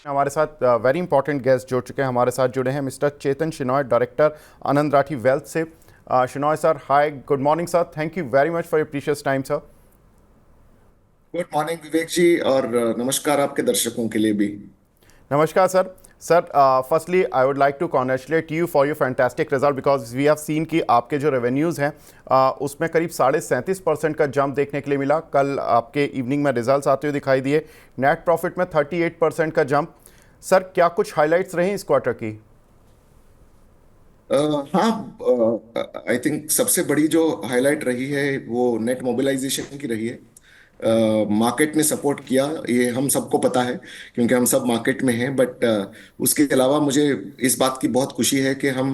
हमारे साथ very important guest जुड़ चुके हैं। हमारे साथ जुड़े हैं mister Chetan Shenoy, director Anand Rathi wealth से। Shenoy sir, hi, good morning sir, thank you very much for your precious time sir. Good morning Vivek ji. और नमस्कार आपके दर्शकों के लिए भी। नमस्कार sir. Sir, firstly I would like to congratulate you for your fantastic result, because we have seen कि आपके जो रेवेन्यूज़ हैं उसमें करीब 37.5% का जंप देखने के लिए मिला। कल आपके इवनिंग में रिजल्ट्स आते हुए दिखाई दिए। नेट प्रॉफिट में 38% का जंप। सर, क्या कुछ हाइलाइट्स रहे इस क्वार्टर की? अ, हाँ, आई थिंक सबसे बड़ी जो हाईलाइट रही है वो नेट मोबिलाइजेशन की रही है। मार्केट ने सपोर्ट किया, ये हम सबको पता है क्योंकि हम सब मार्केट में हैं। बट उसके अलावा मुझे इस बात की बहुत खुशी है कि हम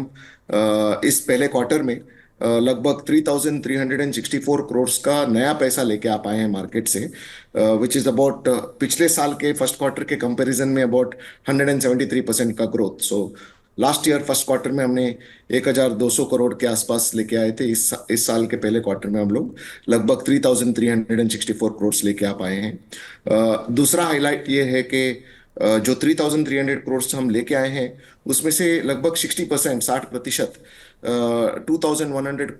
इस पहले क्वार्टर में लगभग 3,364 करोड़ का नया पैसा लेके आ पाए हैं मार्केट से, विच इज़ अबाउट पिछले साल के फर्स्ट क्वार्टर के कंपैरिजन में अबाउट 173% का growth. So last year first quarter में हमने 1,200 करोड़ के आसपास लेके आए थे। इस साल के पहले क्वार्टर में हम लोग लगभग 3,364 करोड़ लेके आ पाए हैं। दूसरा हाईलाइट ये है कि जो 3,300 करोड़ हम लेके आए हैं उसमें से लगभग 60%, 60% 2,000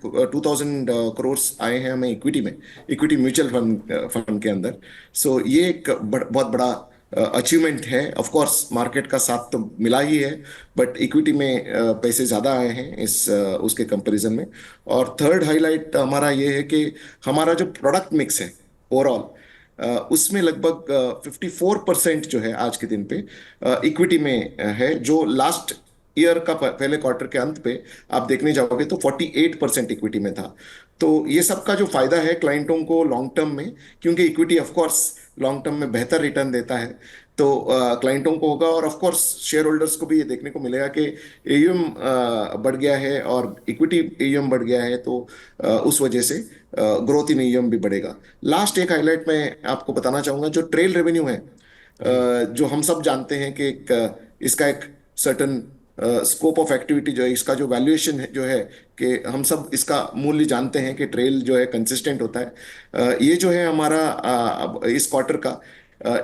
करोड़ आए हैं हमें इक्विटी में, इक्विटी म्यूचुअल फंड फंड के अंदर। सो ये एक बहुत बड़ा अचीवमेंट है। ऑफ कोर्स मार्केट का साथ तो मिला ही है, बट इक्विटी में पैसे ज़्यादा आए हैं इस उसके कंपैरिजन में। और थर्ड हाईलाइट हमारा ये है कि हमारा जो प्रोडक्ट मिक्स है ओवरऑल, उसमें लगभग 54% जो है आज के दिन पे इक्विटी में है, जो लास्ट ईयर का पहले क्वार्टर के अंत पे आप देखने जाओगे तो 48% इक्विटी में था। तो ये सब का जो फायदा है क्लाइंटों को लॉन्ग टर्म में, क्योंकि equity of course long term में बेहतर रिटर्न देता है, तो क्लाइंटों को होगा। और ऑफ कोर्स शेयर होल्डर्स को भी ये देखने को मिलेगा कि एयूएम बढ़ गया है और इक्विटी एयूएम बढ़ गया है, तो उस वजह से ग्रोथ इन एयूएम भी बढ़ेगा। लास्ट एक हाईलाइट मैं आपको बताना चाहूंगा, जो ट्रेल रेवेन्यू है, जी। जो हम सब जानते हैं कि इसका एक सर्टन स्कोप ऑफ एक्टिविटी जो है, इसका जो वैल्यूएशन है जो है, कि हम सब इसका मूल्य जानते हैं कि ट्रेल जो है कंसिस्टेंट होता है। ये जो है हमारा इस क्वार्टर का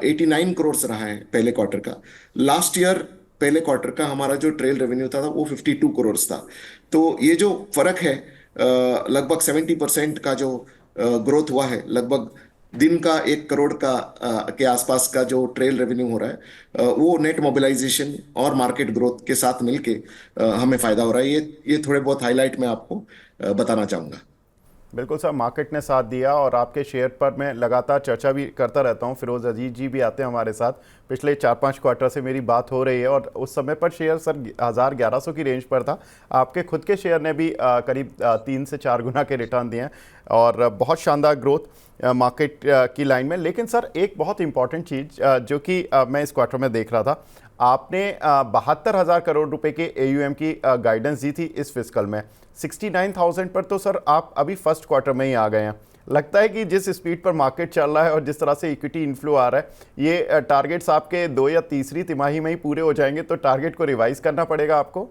89 करोड़ रहा है पहले क्वार्टर का। लास्ट ईयर पहले क्वार्टर का हमारा जो ट्रेल रेवेन्यू था वो 52 करोड़ था। तो ये जो फर्क है, लगभग 70% का जो ग्रोथ हुआ है, लगभग दिन का 1 करोड़ का के आसपास का जो ट्रेल रेवेन्यू हो रहा है, वो नेट मोबिलाइजेशन और मार्केट ग्रोथ के साथ मिलके हमें फायदा हो रहा है। ये थोड़े बहुत हाईलाइट मैं आपको बताना चाहूंगा। बिल्कुल सर, मार्केट ने साथ दिया और आपके शेयर पर मैं लगातार चर्चा भी करता रहता हूं। फिरोज अजीज जी भी आते हैं हमारे साथ। पिछले 4-5 क्वार्टर से मेरी बात हो रही है और उस समय पर शेयर सर 1,000-1,100 की रेंज पर था। आपके खुद के शेयर ने भी करीब 3 से 4 गुना के रिटर्न दिए हैं और बहुत शानदार ग्रोथ मार्केट की लाइन में। लेकिन सर, एक बहुत इंपॉर्टेंट चीज़ जो कि मैं इस क्वार्टर में देख रहा था, आपने 72,000 करोड़ रुपए के एयूएम की गाइडेंस दी थी इस फिस्कल में। 69,000 पर तो सर आप अभी फर्स्ट क्वार्टर में ही आ गए हैं। लगता है कि जिस स्पीड पर मार्केट चल रहा है और जिस तरह से इक्विटी इन्फ्लो आ रहा है, ये टारगेट्स आपके 2 या तीसरी तिमाही में ही पूरे हो जाएंगे, तो टारगेट को रिवाइज करना पड़ेगा आपको।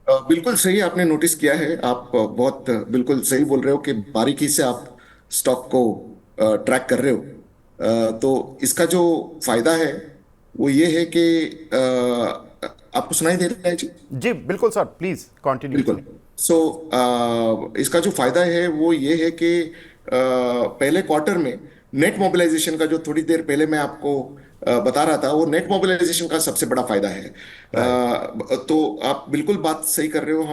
बिल्कुल सही आपने नोटिस किया है। आप बहुत बिल्कुल सही बोल रहे हो कि बारीकी से आप स्टॉक को ट्रैक कर रहे हो। तो इसका जो फायदा है वो ये है कि आपको सुनाई दे रहा है जी? जी बिल्कुल सर, प्लीज़ कंटिन्यू सर। बिल्कुल। सो इसका जो फायदा है वो ये है कि पहले क्वार्टर में नेट मोबिलाइजेशन का, जो थोड़ी देर पहले मैं आपको बता रहा था, वो नेट मोबिलाइजेशन का सबसे बड़ा फायदा है। राइट। तो आप बिल्कुल बात सही कर रहे हो।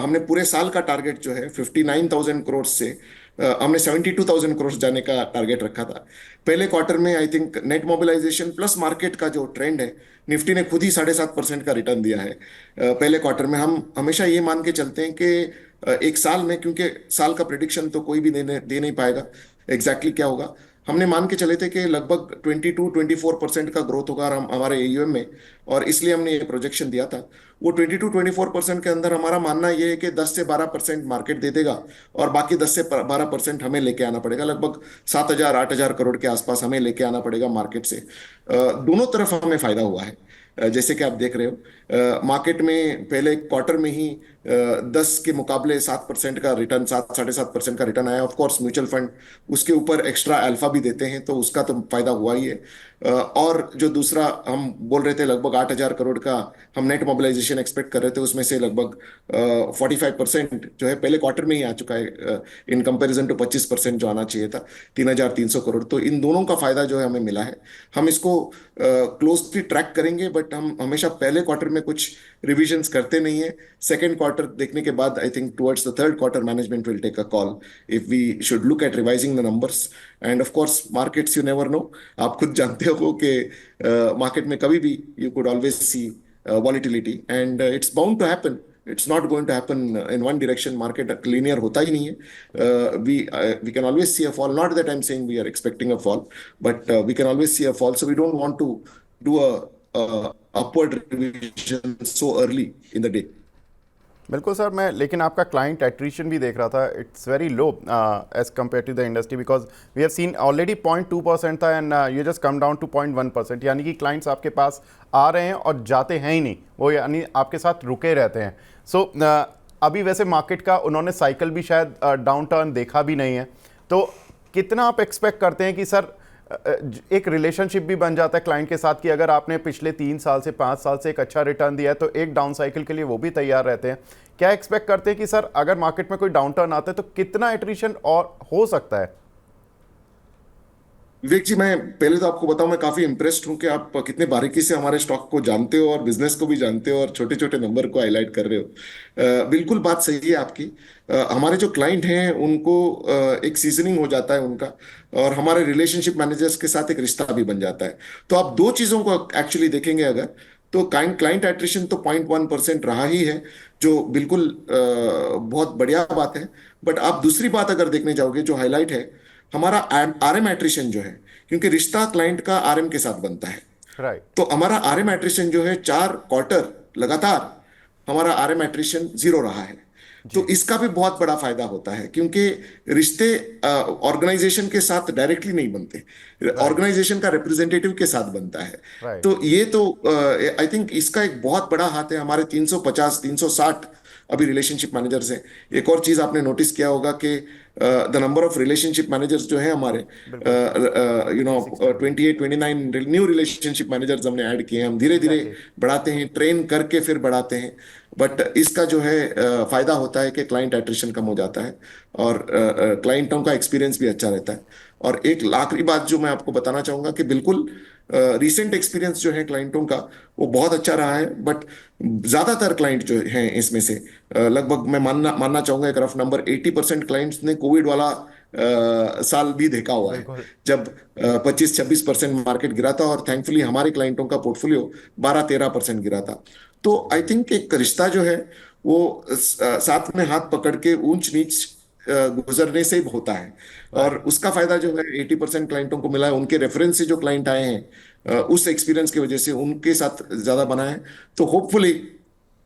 हमने पूरे साल का टारगेट जो है 59,000 करोड़ से हमने 72,000 करोड़ जाने का टारगेट रखा था। पहले क्वार्टर में I think net mobilisation plus market का जो ट्रेंड है, निफ्टी ने खुद ही 7.5% का रिटर्न दिया है पहले क्वार्टर में। हम हमेशा ये मान के चलते हैं कि एक साल में, क्योंकि साल का प्रिडिक्शन तो कोई भी दे नहीं पाएगा एग्जैक्टली क्या होगा, हमने मान के चले थे कि लगभग 22-24% का ग्रोथ होगा हमारे एयूएम में। और इसलिए हमने ये प्रोजेक्शन दिया था। वो 22-24% के अंदर हमारा मानना ये है कि 10 से 12% मार्केट दे देगा और बाकी 10 से 12% हमें लेके आना पड़ेगा। लगभग 7,000-8,000 करोड़ के आसपास हमें लेके आना पड़ेगा मार्केट से। दोनों तरफ हमें फायदा हुआ है। जैसे कि आप देख रहे हो, मार्केट में पहले क्वार्टर में ही 10 के मुकाबले 7% का रिटर्न, 7-7.5% का रिटर्न आया। ऑफ कोर्स म्यूचुअल फंड उसके ऊपर एक्स्ट्रा अल्फा भी देते हैं, तो उसका तो फायदा हुआ ही है। और जो दूसरा हम बोल रहे थे, लगभग 8,000 करोड़ का हम नेट मोबिलाइजेशन एक्सपेक्ट कर रहे थे, उसमें से लगभग 45% जो है पहले क्वार्टर में ही आ चुका है, इन कंपैरिजन टू 25% जो आना चाहिए था, 3,300 करोड़। तो इन दोनों का फायदा जो है हमें मिला है। हम इसको क्लोजली ट्रैक करेंगे, बट हम हमेशा पहले क्वार्टर में कुछ रिविजन्स करते नहीं है। सेकेंड क्वार्टर देखने के बाद I think towards the third quarter management will take a call if we should look at revising the numbers. And of course markets you never know, आप खुद जानते हो कि मार्केट में कभी भी you could always see volatility, and it's bound to happen. It's not going to happen in one direction. Market linear होता ही नहीं है। We can always see a fall. Not that I'm saying we are expecting a fall, but we can always see a fall. So we don't want to do a upward revision so early in the day. बिल्कुल sir, मैं लेकिन आपका client attrition भी देख रहा था, it's very low as compare to the industry, because we have seen already 0.2% था and you just come down to 0.1%, यानी कि क्लाइंट्स आपके पास आ रहे हैं और जाते हैं ही नहीं, वो यानी आपके साथ रुके रहते हैं। सो अभी वैसे मार्केट का उन्होंने साइकिल भी शायद डाउन टर्न देखा भी नहीं है, तो कितना आप एक्सपेक्ट करते हैं कि सर एक रिलेशनशिप भी बन जाता है क्लाइंट के साथ कि अगर आपने पिछले 3 साल से 5 साल से एक अच्छा रिटर्न दिया है तो एक डाउन साइकिल के लिए वो भी तैयार रहते हैं। क्या एक्सपेक्ट करते हैं कि सर अगर मार्केट में कोई डाउन टर्न आता है तो कितना एट्रिशन और हो सकता है? विवेक जी, मैं पहले तो आपको बताऊं, मैं काफी इम्प्रेस्ड हूं कि आप कितने बारीकी से हमारे स्टॉक को जानते हो और बिजनेस को भी जानते हो और छोटे छोटे नंबर को हाईलाइट कर रहे हो। बिल्कुल बात सही है आपकी। हमारे जो क्लाइंट हैं उनको एक सीजनिंग हो जाता है उनका, और हमारे रिलेशनशिप मैनेजर्स के साथ एक रिश्ता भी बन जाता है। तो आप दो चीजों को एक्चुअली देखेंगे अगर, तो क्लाइंट एट्रिशन तो 0.1% रहा ही है, जो बिल्कुल बहुत बढ़िया बात है। बट आप दूसरी बात अगर देखने जाओगे, जो हाईलाइट है, हमारा आरएम एट्रिशन जो है, क्योंकि रिश्ता क्लाइंट का आरएम के साथ बनता है, राइट। तो हमारा आरएम एट्रिशन जो है 4 क्वार्टर लगातार हमारा आरएम एट्रिशन 0 रहा है। तो जी। इसका भी बहुत बड़ा फायदा होता है, क्योंकि रिश्ते ऑर्गेनाइजेशन के साथ डायरेक्टली नहीं बनते, राइट। ऑर्गेनाइजेशन का रिप्रेजेंटेटिव के साथ बनता है। राइट। तो ये तो आई थिंक इसका एक बहुत बड़ा हाथ है। हमारे 350 360 अभी रिलेशनशिप मैनेजर्स हैं। एक और चीज आपने नोटिस किया होगा कि the number of relationship managers जो है हमारे, बिल्कुल। 360। 28-29 न्यू रिलेशनशिप मैनेजर्स हमने ऐड किए हैं। हम धीरे धीरे एग्जैक्टली। बढ़ाते हैं, ट्रेन करके फिर बढ़ाते हैं। बट इसका जो है फायदा होता है कि क्लाइंट एट्रिशन कम हो जाता है और क्लाइंटों का एक्सपीरियंस भी अच्छा रहता है। और एक आखिरी बात जो मैं आपको बताना चाहूंगा कि बिल्कुल रीसेंट एक्सपीरियंस जो है क्लाइंटों का, वो बहुत अच्छा रहा है। बट ज्यादातर क्लाइंट जो हैं इसमें से, लगभग मैं मानना मानना चाहूंगा एक रफ नंबर, 80% क्लाइंट्स ने कोविड वाला साल भी देखा हुआ है, बिल्कुल। जब 25-26% मार्केट गिरा था, और थैंकफुली हमारे क्लाइंटों का पोर्टफोलियो 12-13% गिरा था। तो आई थिंक एक रिश्ता जो है वो साथ में हाथ पकड़ के ऊंच नीच गुजरने से ही होता है। और राइट। उसका फायदा जो है 80% क्लाइंटों को मिला है। उनके रेफरेंस से जो क्लाइंट आए हैं, उस एक्सपीरियंस की वजह से उनके साथ ज्यादा बना है। तो होपफुली,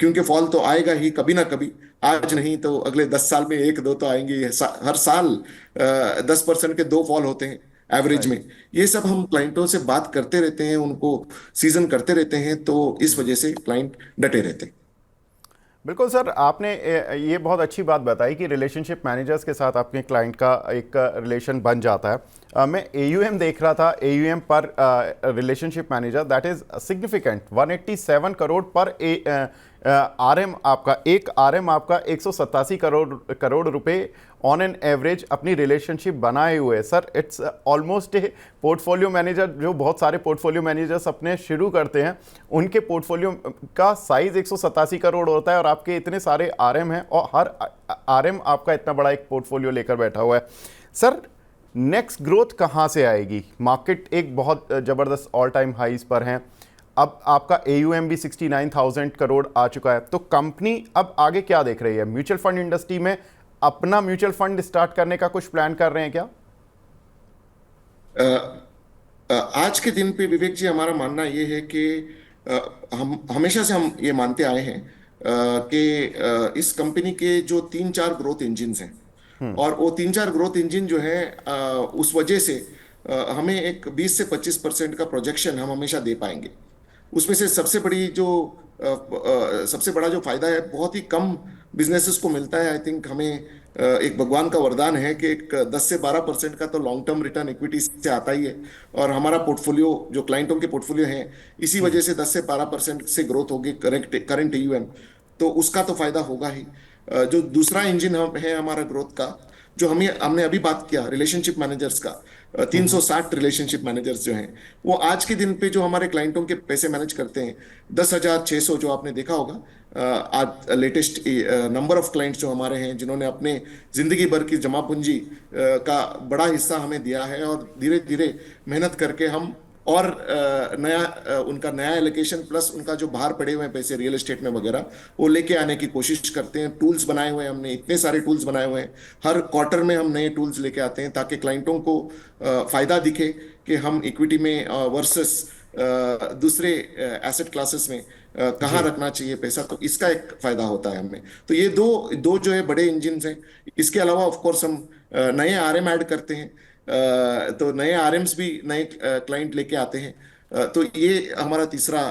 क्योंकि फॉल तो आएगा ही कभी ना कभी, आज बिल्कुल। नहीं तो अगले 10 साल में एक दो तो आएंगे। हर साल 10% के 2 फॉल होते हैं एवरेज राइट। में। ये सब हम क्लाइंटों से बात करते रहते हैं, उनको सीजन करते रहते हैं, तो इस वजह से क्लाइंट डटे रहते हैं। बिल्कुल सर, आपने ये बहुत अच्छी बात बताई कि रिलेशनशिप मैनेजर्स के साथ आपके क्लाइंट का एक रिलेशन बन जाता है। मैं एयूएम देख रहा था, एयूएम पर relationship manager that is significant, 187 crore पर आरएम आपका, एक आरएम आपका 187 करोड़ रुपए ऑन एन एवरेज अपनी रिलेशनशिप बनाए हुए। Sir it's almost A portfolio manager, जो बहुत सारे पोर्टफोलियो मैनेजर्स अपने शुरू करते हैं उनके पोर्टफोलियो का साइज 187 करोड़ होता है, और आपके इतने सारे आरएम हैं और हर आरएम आपका इतना बड़ा एक पोर्टफोलियो लेकर बैठा हुआ है। सर नेक्स्ट ग्रोथ कहाँ से आएगी? मार्केट एक बहुत ज़बरदस्त ऑल टाइम हाइज पर हैं, अब आपका AUM भी 69,000 करोड़ आ चुका है, तो कंपनी अब आगे क्या देख रही है? म्यूचुअल फंड इंडस्ट्री में अपना म्यूचुअल फंड स्टार्ट करने का कुछ प्लान कर रहे हैं क्या? आज के दिन पे विवेक जी, हमारा मानना ये है कि हम हमेशा से हम ये मानते आए हैं कि इस कंपनी के जो 3-4 ग्रोथ इंजिन्स हैं, और वो 3-4 ग्रोथ इंजिन जो है, उस वजह से हमें एक 20 से 25% का प्रोजेक्शन हम हमेशा दे पाएंगे। उसमें से सबसे बड़ा जो फायदा है, बहुत ही कम बिजनेसेस को मिलता है। आई थिंक हमें एक भगवान का वरदान है कि एक 10 से 12% का तो लॉन्ग टर्म रिटर्न इक्विटी से आता ही है। और हमारा पोर्टफोलियो जो क्लाइंटों के पोर्टफोलियो हैं, इसी वजह से 10 से 12% से ग्रोथ होगी करेक्ट करंट AUM। तो उसका तो फायदा होगा ही। जो दूसरा इंजन हम है हमारा ग्रोथ का, जो हमें हमने अभी बात किया रिलेशनशिप मैनेजर्स का, 360 रिलेशनशिप मैनेजर्स जो हैं, वो आज के दिन पे जो हमारे क्लाइंटों के पैसे मैनेज करते हैं, 10,600 जो आपने देखा होगा। आज लेटेस्ट नंबर ऑफ क्लाइंट्स जो हमारे हैं, जिन्होंने अपने जिंदगी भर की जमा पूंजी का बड़ा हिस्सा हमें दिया है, और धीरे धीरे मेहनत करके हम और उनका नया एलोकेशन प्लस उनका जो बाहर पड़े हुए हैं पैसे रियल एस्टेट में वगैरह, वो लेके आने की कोशिश करते हैं। टूल्स बनाए हुए हैं हमने, इतने सारे टूल्स बनाए हुए हैं। हर क्वार्टर में हम नए टूल्स लेके आते हैं ताकि क्लाइंटों को फायदा दिखे कि हम इक्विटी में वर्सेस दूसरे एसेट क्लासेस में कहाँ जी। रखना चाहिए पैसा। तो इसका एक फायदा होता है हमें। तो ये दो दो जो है बड़े इंजिन हैं। इसके अलावा ऑफ कोर्स हम नए RM ऐड करते हैं। तो नए RMs भी नए क्लाइंट लेके आते हैं। तो ये हमारा तीसरा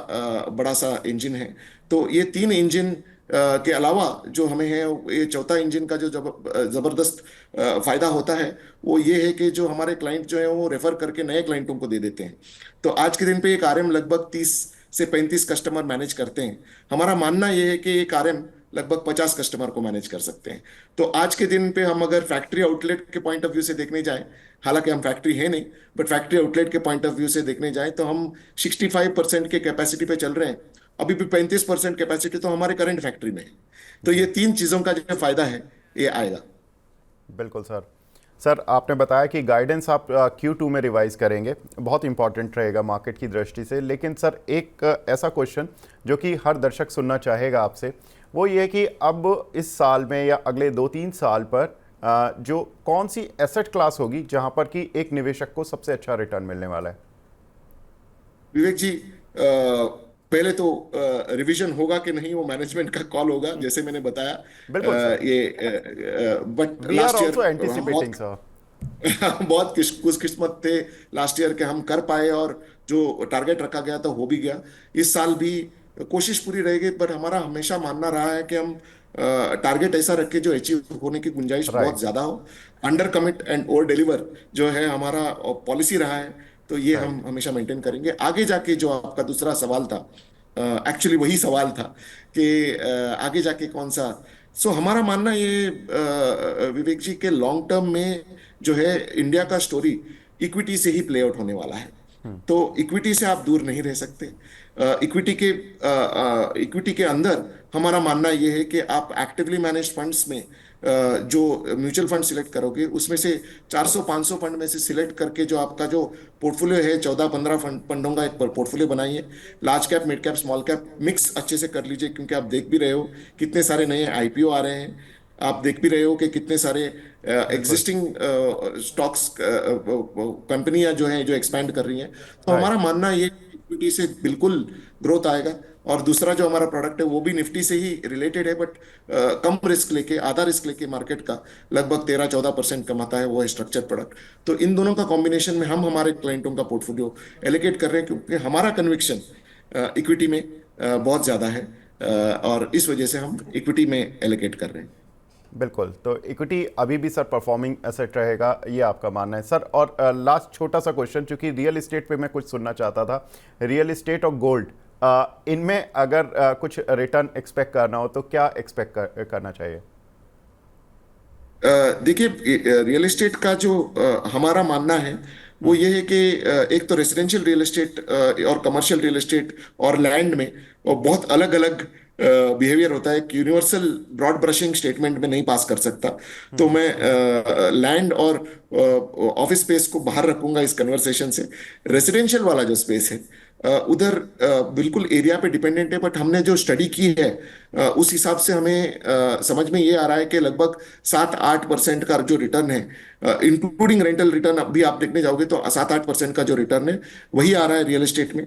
बड़ा सा इंजन है। तो ये तीन इंजन के अलावा जो हमें है, ये चौथा इंजन का जो जबरदस्त फायदा होता है, वो ये है कि जो हमारे क्लाइंट जो है वो रेफर करके नए क्लाइंटों को दे देते हैं। तो आज के दिन पे एक RM लगभग 30 से 35 कस्टमर मैनेज करते हैं। हमारा मानना ये है कि एक RM लगभग 50 कस्टमर को मैनेज कर सकते हैं। तो आज के दिन पे हम अगर फैक्ट्री आउटलेट के पॉइंट ऑफ व्यू से देखने जाएं, हालांकि हम फैक्ट्री है नहीं, बट फैक्ट्री आउटलेट के पॉइंट ऑफ व्यू से देखने जाएं तो हम 65% के कैपेसिटी पे चल रहे हैं। अभी भी 35% कैपेसिटी तो हमारे करंट फैक्ट्री में है। तो ये जी। तीन चीजों का जो फायदा है, ये आएगा। बिल्कुल सर। सर आपने बताया कि गाइडेंस आप Q2 में रिवाइज करेंगे, बहुत इंपॉर्टेंट रहेगा मार्केट की दृष्टि से। लेकिन सर एक ऐसा क्वेश्चन जो कि हर दर्शक सुनना चाहेगा आपसे, वो ये कि अब इस साल में या अगले 2-3 साल पर जो कौन सी एसेट क्लास होगी जहां पर कि एक निवेशक को सबसे अच्छा रिटर्न मिलने वाला है? विवेक जी, पहले तो रिवीजन होगा कि नहीं वो मैनेजमेंट का कॉल होगा, जैसे मैंने बताया। बिल्कुल sir. But we are last year also हम एंटिसिपेटिंग बहुत सर। बहुत खुशकिस्मत थे लास्ट ईयर के, हम कर पाए और जो टारगेट रखा गया था हो भी गया। इस साल भी कोशिश पूरी रहेगी, पर हमारा हमेशा मानना रहा है कि हम टारगेट ऐसा रखें जो अचीव होने की गुंजाइश बहुत राइट। ज्यादा हो। Under commit and over deliver जो है हमारा पॉलिसी रहा है। तो ये हम राइट। हमेशा मेंटेन करेंगे। आगे जाके जो आपका दूसरा सवाल था, एक्चुअली वही सवाल था कि आगे जाके कौन सा। सो हमारा मानना ये विवेक जी के लॉन्ग टर्म में जो है इंडिया का स्टोरी इक्विटी से ही प्ले आउट होने वाला है। तो इक्विटी से आप दूर नहीं रह सकते। इक्विटी के अंदर हमारा मानना यह है कि आप एक्टिवली मैनेज फंड्स में जो म्यूचुअल फंड सिलेक्ट करोगे, उसमें से 400-500 फंड में से सिलेक्ट करके जो आपका जो पोर्टफोलियो है, 14-15 फंडों का एक पोर्टफोलियो बनाइए। Large cap, mid cap, small cap mix अच्छे से कर लीजिए, क्योंकि आप देख भी रहे हो कितने सारे नए IPO आ रहे हैं। आप देख भी रहे हो कि कितने सारे बिल्कुल। एग्जिस्टिंग स्टॉक्स कंपनियां जो हैं जो एक्सपैंड कर रही हैं। तो राइट। हमारा मानना ये इक्विटी से बिल्कुल ग्रोथ आएगा। और दूसरा जो हमारा प्रोडक्ट है वो भी निफ्टी से ही रिलेटेड है, बट कम रिस्क लेके, आधा रिस्क लेके मार्केट का लगभग 13-14% कमाता है, वो है स्ट्रक्चर प्रोडक्ट। तो इन दोनों का कॉम्बिनेशन में हम हमारे क्लाइंटों का पोर्टफोलियो एलोकेट कर रहे हैं, क्योंकि हमारा कन्विक्शन इक्विटी में बहुत ज्यादा है। और इस वजह से हम इक्विटी में एलोकेट कर रहे हैं। बिल्कुल। तो इक्विटी अभी भी सर परफॉर्मिंग एसेट रहेगा, ये आपका मानना है सर। और लास्ट छोटा सा क्वेश्चन, चूंकि रियल एस्टेट पे मैं कुछ सुनना चाहता था, रियल एस्टेट और गोल्ड, इनमें अगर कुछ रिटर्न एक्सपेक्ट करना हो तो क्या एक्सपेक्ट करना चाहिए? देखिए, रियल एस्टेट का जो हमारा मानना है वो ये है कि एक तो रेसिडेंशियल रियल एस्टेट और कमर्शियल रियल एस्टेट और लैंड में और बहुत अलग अलग बिहेवियर होता है। एक यूनिवर्सल ब्रॉड ब्रशिंग स्टेटमेंट में नहीं पास कर सकता। तो मैं लैंड और ऑफिस स्पेस को बाहर रखूंगा इस कन्वर्सेशन से। रेसिडेंशियल वाला जो स्पेस है, उधर बिल्कुल एरिया पे डिपेंडेंट है, बट हमने जो स्टडी की है उस हिसाब से हमें समझ में ये आ रहा है कि लगभग 7-8% का जो रिटर्न है, इंक्लूडिंग रेंटल रिटर्न, अभी आप देखने जाओगे तो 7-8% का जो रिटर्न है वही आ रहा है रियल एस्टेट में,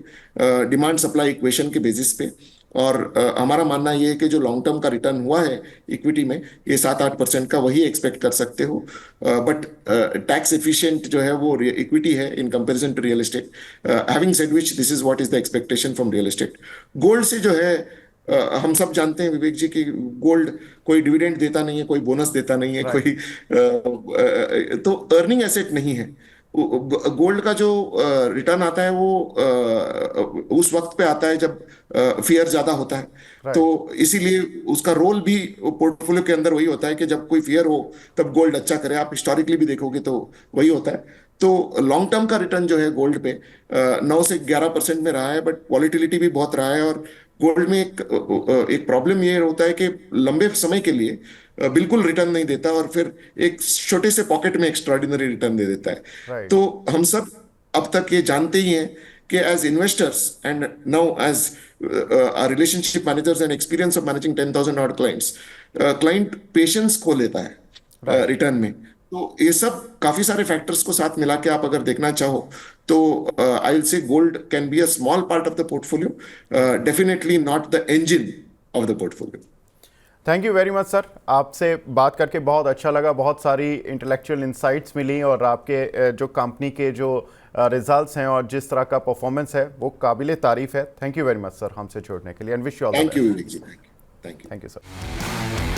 डिमांड सप्लाई इक्वेशन के बेसिस पे। और हमारा मानना ये है कि जो लॉन्ग टर्म का रिटर्न हुआ है इक्विटी में, ये 7-8% का वही एक्सपेक्ट कर सकते हो। बट टैक्स एफिशिएंट जो है वो इक्विटी है in comparison to real estate. Having said which, this is what is the expectation from real estate. Gold से जो है हम सब जानते हैं विवेक जी कि गोल्ड कोई डिविडेंड देता नहीं है, कोई बोनस देता नहीं है, राइट। तो अर्निंग एसेट नहीं है। गोल्ड का जो रिटर्न आता है वो उस वक्त पे आता है जब फियर ज्यादा होता है। तो राइट। इसीलिए उसका रोल भी पोर्टफोलियो के अंदर वही होता है कि जब कोई फियर हो तब गोल्ड अच्छा करे। आप हिस्टोरिकली भी देखोगे तो वही होता है। तो लॉन्ग टर्म का रिटर्न जो है गोल्ड पे 9 से 11% में रहा है, बट वॉलिटिलिटी भी बहुत रहा है। और गोल्ड में एक प्रॉब्लम ये होता है कि लंबे समय के लिए बिल्कुल रिटर्न नहीं देता और फिर एक छोटे से पॉकेट में एक्स्ट्राऑर्डिनरी रिटर्न दे देता है। राइट। तो हम सब अब तक ये जानते ही हैं कि as investors and now as relationship managers and experience of managing 10,000 odd clients, client patience खो लेता है राइट। रिटर्न में। तो ये सब काफी सारे फैक्टर्स को साथ मिला के आप अगर देखना चाहो तो I will say gold can be a small part of the portfolio, definitely not the engine of the portfolio. Thank you very much sir, आपसे बात करके बहुत अच्छा लगा, बहुत सारी इंटेलेक्चुअल इंसाइट्स मिली और आपके जो कंपनी के जो रिजल्ट्स हैं और जिस तरह का परफॉर्मेंस है वो काबिल तारीफ है। Thank you very much sir हमसे जुड़ने के लिए and wish you all the thank you best. Vivek ji, thank you, thank you. Thank you sir.